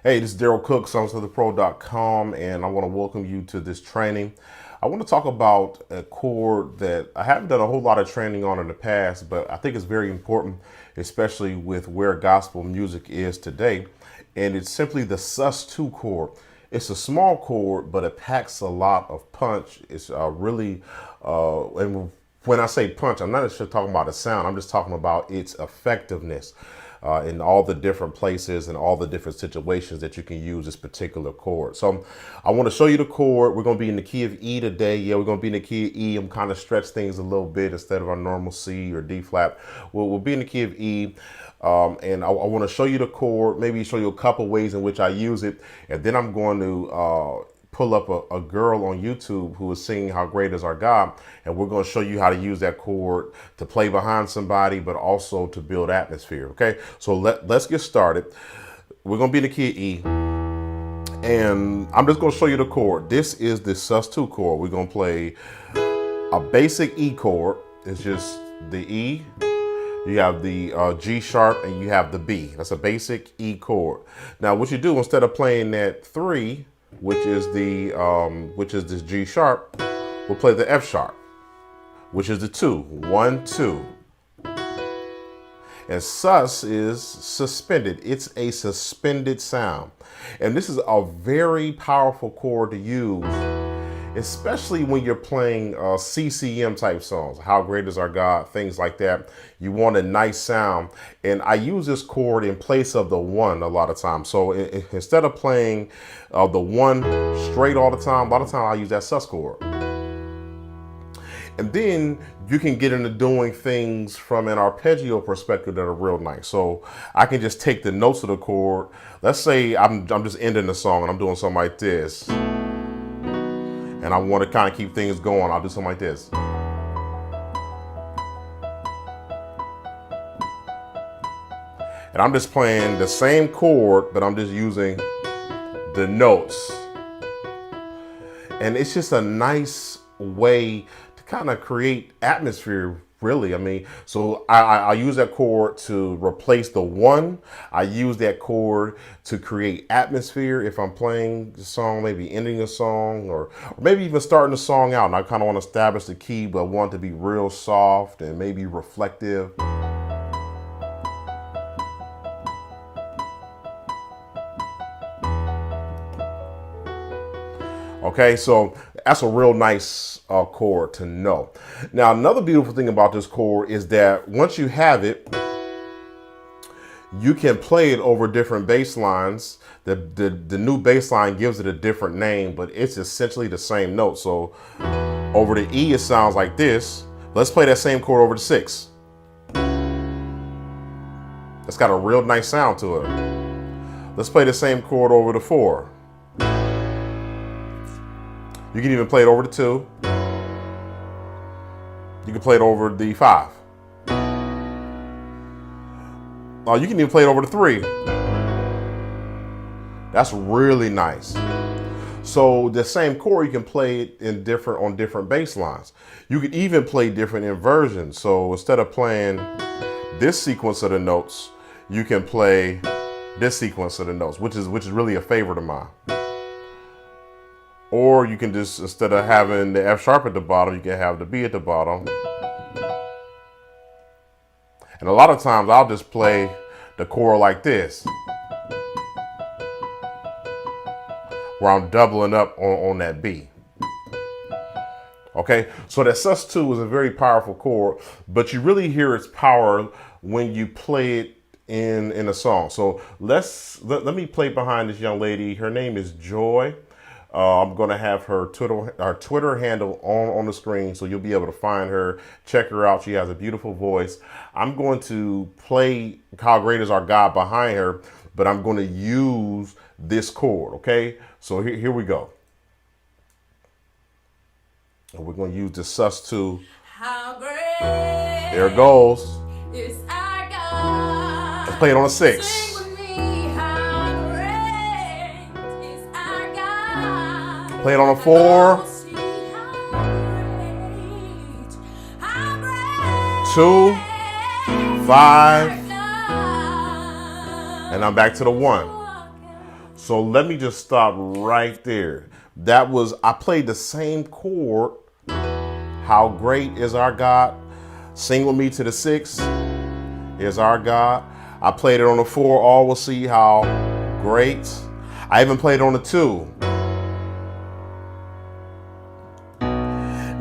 Hey, this is Daryl Cook, Sus2 and I want to welcome you to this training. I want to talk about a chord that I haven't done a whole lot of training on in the past, but I think it's very important, especially with where gospel music is today. And it's simply the Sus2 chord. It's a small chord, but it packs a lot of punch. It's and when I say punch, I'm not just talking about the sound. I'm just talking about its effectiveness. In all the different places and all the different situations that you can use this particular chord. So I want to show you the chord. We're going to be in the key of E today. Yeah, we're going to be in the key of E. I'm kind of stretch things a little bit instead of our normal C or D flat. We'll be in the key of E. And I want to show you the chord, maybe show you a couple ways in which I use it. And then I'm going to pull up a girl on YouTube who is singing How Great Is Our God. And we're going to show you how to use that chord to play behind somebody, but also to build atmosphere. Okay, so let's get started. We're going to be in the key of E. And I'm just going to show you the chord. This is the Sus2 chord. We're going to play a basic E chord. It's just the E. You have the G sharp and you have the B. That's a basic E chord. Now what you do, instead of playing that 3, which is this G sharp, we'll play the F sharp, which is the 2. 1, 2. And sus is suspended. It's a suspended sound. And this is a very powerful chord to use, especially when you're playing CCM type songs, How Great Is Our God, things like that. You want a nice sound. And I use this chord in place of the 1 a lot of times. So instead of playing the 1 straight all the time, a lot of times I use that sus chord. And then you can get into doing things from an arpeggio perspective that are real nice. So I can just take the notes of the chord. Let's say I'm just ending the song and I'm doing something like this. And I want to kind of keep things going. I'll do something like this. And I'm just playing the same chord, but I'm just using the notes. And it's just a nice way to kind of create atmosphere, really. I mean, so I use that chord to replace the 1. I use that chord to create atmosphere if I'm playing the song, maybe ending a song, or maybe even starting the song out. And I kind of want to establish the key, but want it to be real soft and maybe reflective. Okay, so that's a real nice chord to know. Now, another beautiful thing about this chord is that once you have it, you can play it over different bass lines. The new bass line gives it a different name, but it's essentially the same note. So over the E, it sounds like this. Let's play that same chord over the 6. It's got a real nice sound to it. Let's play the same chord over the 4. You can even play it over the 2. You can play it over the 5. You can even play it over the 3. That's really nice. So the same chord, you can play it on different bass lines. You could even play different inversions. So instead of playing this sequence of the notes, you can play this sequence of the notes, which is really a favorite of mine. Or you can just, instead of having the F sharp at the bottom, you can have the B at the bottom. And a lot of times I'll just play the chord like this, where I'm doubling up on that B. Okay, so that sus2 is a very powerful chord, but you really hear its power when you play it in a song. So let me play behind this young lady. Her name is Joy. I'm going to have her Twitter handle on the screen, so you'll be able to find her, check her out. She has a beautiful voice. I'm going to play How Great Is Our God behind her, but I'm going to use this chord, okay? So here we go. And we're going to use the sus2. How great there it goes. Is our God. Let's play it on a 6. Sing with me, how great is our God. Play it on a 4. 2, 5, and I'm back to the 1. So let me just stop right there. I played the same chord. How great is our God? Sing with me to the 6 is our God. I played it on the 4. All will see how great. I even played it on the 2.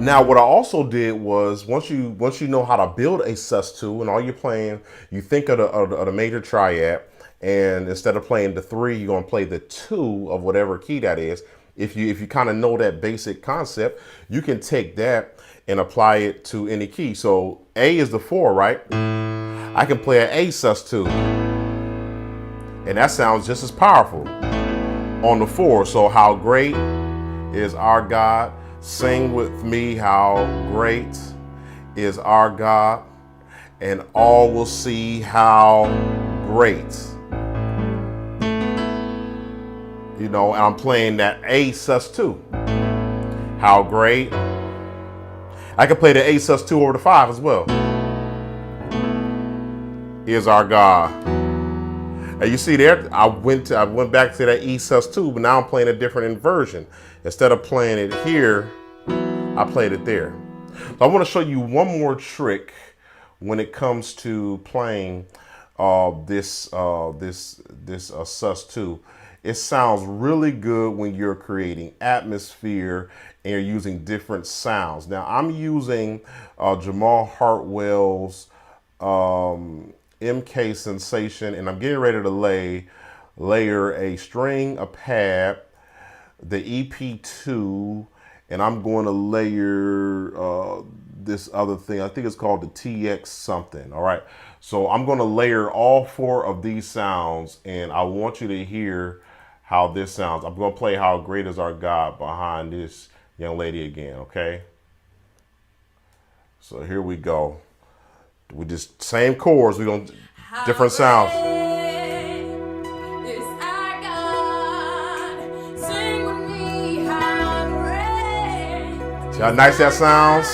Now, what I also did was once you know how to build a sus2 and all you're playing, you think of the major triad, and instead of playing the 3, you're gonna play the 2 of whatever key that is. If you kind of know that basic concept, you can take that and apply it to any key. So A is the 4, right? I can play an A sus2, and that sounds just as powerful on the 4. So how great is our God? Sing with me, how great is our God, and all will see how great. You know, and I'm playing that A sus2. How great. I can play the A sus2 over the 5 as well. Is our God. And you see there, I went back to that E sus2, but now I'm playing a different inversion. Instead of playing it here, I played it there. So I want to show you one more trick when it comes to playing this sus2. It sounds really good when you're creating atmosphere and you're using different sounds. Now I'm using Jamal Hartwell's MK Sensation, and I'm getting ready to layer a string, a pad, the EP2, and I'm going to layer this other thing. I think it's called the TX something. All right. So I'm going to layer all 4 of these sounds, and I want you to hear how this sounds. I'm going to play How Great Is Our God behind this young lady again. Okay. So here we go. We just same chords. We're going to different sounds. See how nice that sounds?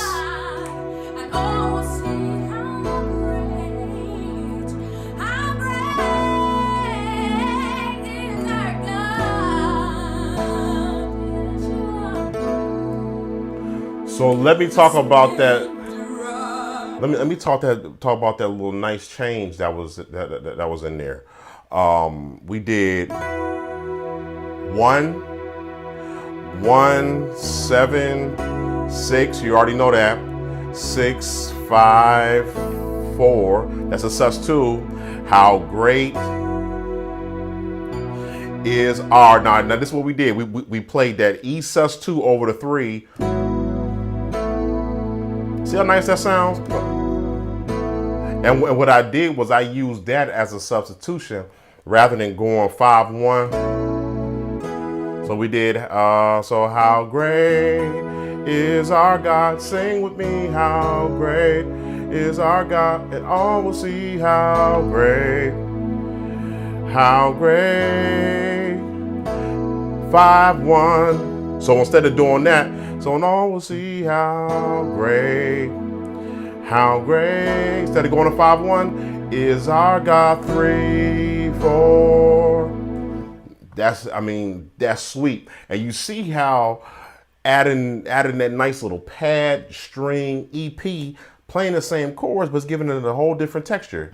So let me talk about that. Let me talk about that little nice change that was in there. We did 1, 7, 6. You already know that. 6, 5, 4. That's a sus2. How great is our. Now this is what we did. We played that E sus2 over the 3. See how nice that sounds? And what I did was I used that as a substitution rather than going 5-1. So we did, so how great is our God? Sing with me, how great is our God? And all will see how great, how great. 5-1. So instead of doing that, so and all will see how great, instead of going to 5-1, is our God. 3, 4. That's sweet. And you see how adding that nice little pad, string, EP, playing the same chords, but it's giving it a whole different texture.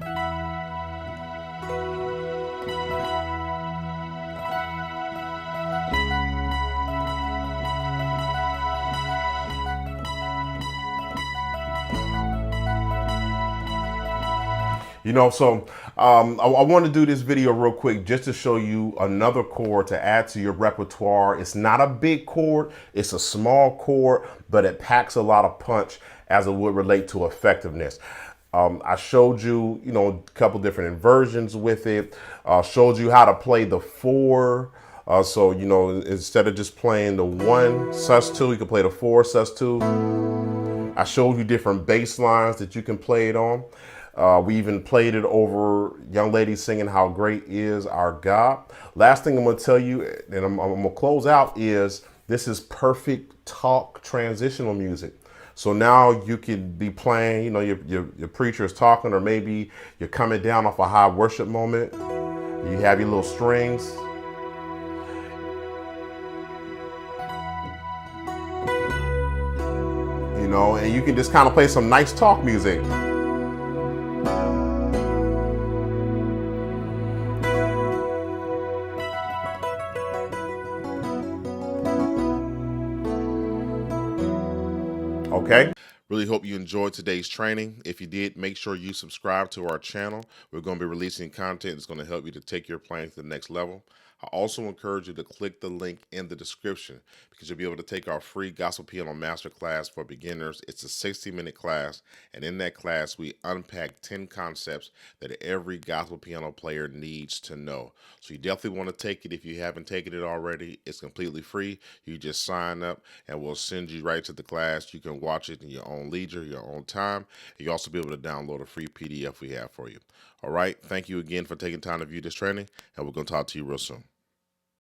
You know, so I want to do this video real quick just to show you another chord to add to your repertoire. It's not a big chord, it's a small chord, but it packs a lot of punch as it would relate to effectiveness. I showed you, a couple different inversions with it. Showed you how to play the 4. So, instead of just playing the 1 sus2, you can play the 4 sus2. I showed you different bass lines that you can play it on. We even played it over young ladies singing How Great Is Our God. Last thing I'm going to tell you, and I'm going to close out, is this is perfect talk transitional music. So now you could be playing, your preacher is talking, or maybe you're coming down off a high worship moment. You have your little strings. you know, and you can just kind of play some nice talk music. Okay. Really hope you enjoyed today's training. If you did, make sure you subscribe to our channel. We're going to be releasing content that's going to help you to take your playing to the next level. I also encourage you to click the link in the description because you'll be able to take our free Gospel Piano Masterclass for beginners. It's a 60-minute class, and in that class, we unpack 10 concepts that every gospel piano player needs to know. So you definitely want to take it if you haven't taken it already. It's completely free. You just sign up, and we'll send you right to the class. You can watch it in your own leisure, your own time. You'll also be able to download a free PDF we have for you. All right. Thank you again for taking time to view this training, and we're going to talk to you real soon.